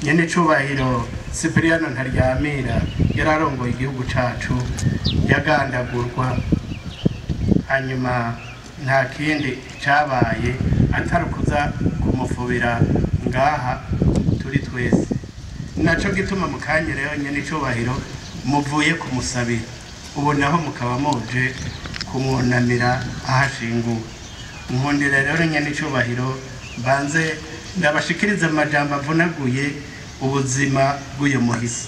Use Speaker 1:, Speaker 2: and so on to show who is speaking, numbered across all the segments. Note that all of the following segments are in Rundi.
Speaker 1: nyene cubahiro Cipriano Ntaryamira yararongoye igihugu cacu yagandagurwa hanyuma nta kindi cabaye atari kuza kumufubira ngaha turi twese naco gituma mukanye rero nyene cubahiro muvuye kumusabira ubu naho mukaba muje kumwunamira ahashinguwe nkundira rero nyene cubahiro banze ndabashikiriza amajambo avunaguye ubuzima bw'uyu muhisi.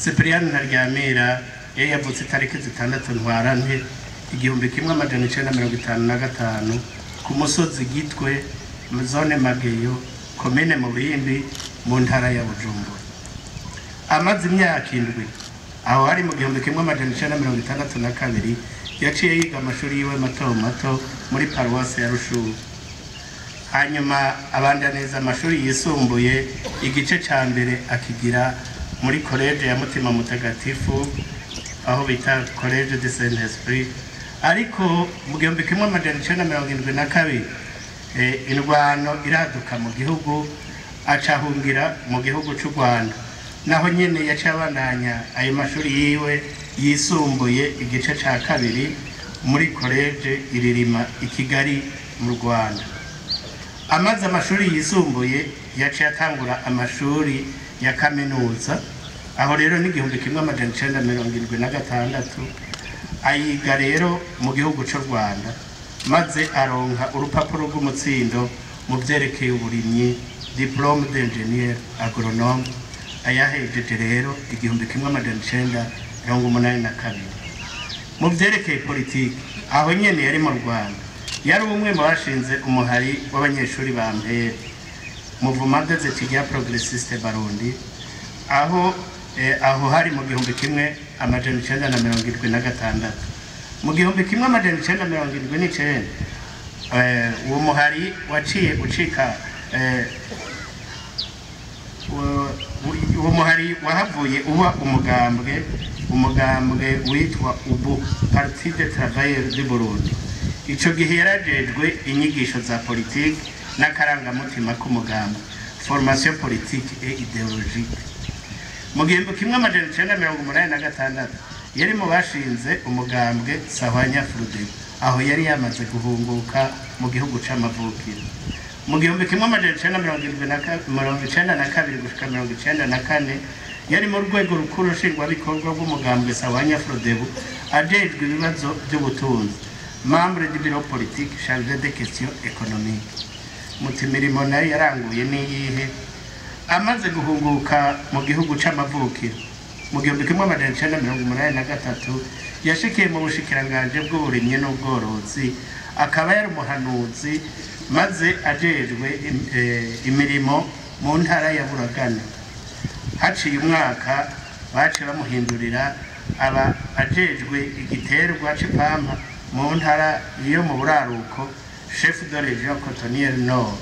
Speaker 1: Cipriano Ntaryamira yavutse itariki 6 Ntwarante 1955 ku musozi Gitwe mu zone Mageyo komine Mubimbi mu ntara ya Bujumbura. Amaze imyaka 7 aho hari mu 1962 yaciye yiga amashuri yiwe mato mato muri paruwasi ya Rushuru. Hanyuma abandaneza amashuri yisumbuye igice ca mbere akigira muri college ya Mutima Mutagatifu aho bita College de Saint-Esprit, ariko mu 1972 indwano iraduka mu gihugu acahungira mu gihugu c'u Rwanda, naho nyene yacabandanya ayo mashuri yiwe yisumbuye igice ca kabiri muri college iririma i Kigali mu Rwanda. Amaze amashuri yisumbuye yaciye atangura amashuri ya kaminuza aho rero ni 1976 ayiga rero mu gihugu c'u Rwanda maze aronka urupapuro rw'umutsindo mu vyerekeye uburimyi diplôme d'ingénieur agronome ayahejeje rero 1982. Mu vyerekeye politiki aho nyene yari mu Rwanda yari umwe mu bashinze umuhari w'abanyeshuri ba mbere Mouvement des étudiants progressistes Barundi aho hari mu 1976. Mu 1979 uwo muhari waciye ucika uwo muhari wahavuye uba umugambwe witwa UBU Parti des Travailleurs du Burundi. Ico gihe yarajejwe inyigisho za politique n'akarangamutima k'umugambwe formation politique et idéologique. Mu 1986 yari mu bashinze umugambwe Sahwanya Frodebu aho yari yamaze guhunguka mu gihugu c'amavukiro. Mu 1992 gushika 1994 yari mu rwego rukuru nshingwabikorwa rw'umugambwe Sahwanya Frodebu ajejwe ibibazo by'ubutunzi, membre du bureau politique chargé des questions économiques. Mutimirimo nayo yaranguye niyihe amaze guhunguka mu gihugu c'amavukiro mu 1983 yashikiye mu bushikiranganje bw'uburimyi n'ubworozi akaba yari umuhanuzi maze ajejwe imirimo mu ntara ya Buragana. Haciye umwaka baciye bamuhindurira aba ajejwe igiterwa c'ipampa mu ntara iyo mu buraruko chef de région cotonnière nord.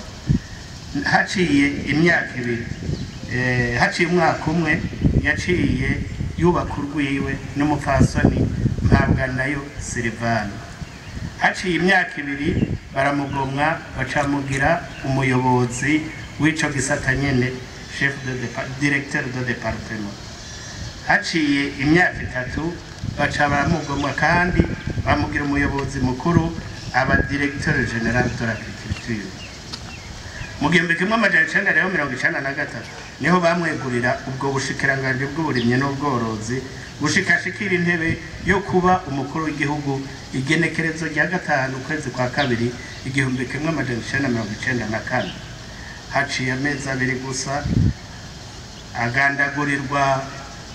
Speaker 1: Haciye imyaka 2 haciye umwaka umwe yaciye yubaka urwiwe n'umupfasoni Mpabwanayo Silvano. Haciye imyaka 2 baramugomwa bacamugira umuyobozi w'ico gisata nyene chef de directeur de département. Haciye imyaka 3 baca baramugomwa kandi bamugira umuyobozi mukuru aba directeur général de l'agriculture. Mu 1993 niho bamwegurira ubwo bushikiranganje bw'uburimyi n'ubworozi bushikashikira intebe yo kuba umukuru w'igihugu igenekerezo rya 5 kwezi kwa kabiri 1994. Haciye amezi 2 gusa agandagurirwa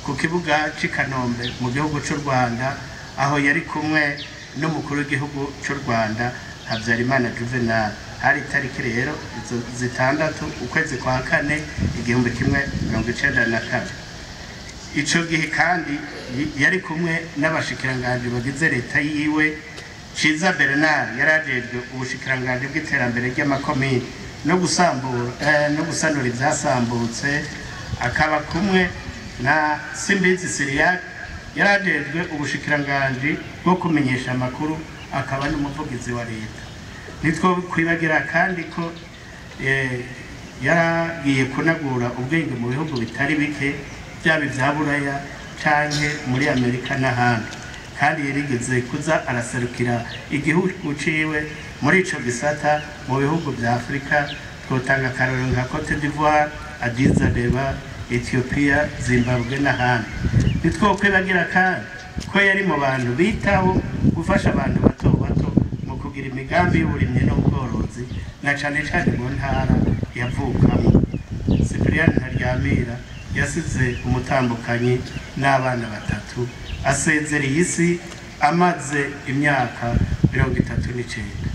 Speaker 1: ku kibuga c'Ikanombe mu gihugu c'u Rwanda aho yari kumwe n'umukuru w'igihugu c'u Rwanda Habyarimana Juvenal. Hari tariki rero 6 ukwezi kwa 4 1994. Ico gihe kandi yari kumwe n'abashikiranganje bagize leta yiwe. Ciza Bernard yarajejwe ubushikiranganje bw'iterambere ry'amakomine no gusanura ivyasambutse, akaba kumwe na Simbizi Siriac yarajejwe ubushikiranganji bwo kumenyesha amakuru akaba n'umuvugizi wa leta. Nitwo kwibagira kandi ko yaragiye kunagura ubwenge mu bihugu bitari bike byaba ibya Buraya canke muri Amerika n'ahandi, kandi yarigeze kuza araserukira igihugu ciwe muri ico gisata mu bihugu bya Afrika. Twotanga akarorero nka Cote d'Ivoire, Addis Abeba, Ethiopia, Zimbabwe n'ahandi. Nitwo kwibagira kandi ko yari mu bantu bitaho gufasha abantu bato bato mu kugira imigambi y'uburimyi n'ubworozi na cane cane mu ntara yavukamo. Cyprien Ntaryamira yasize umutambukanyi n'abana batatu, asezereye isi amaze imyaka 39.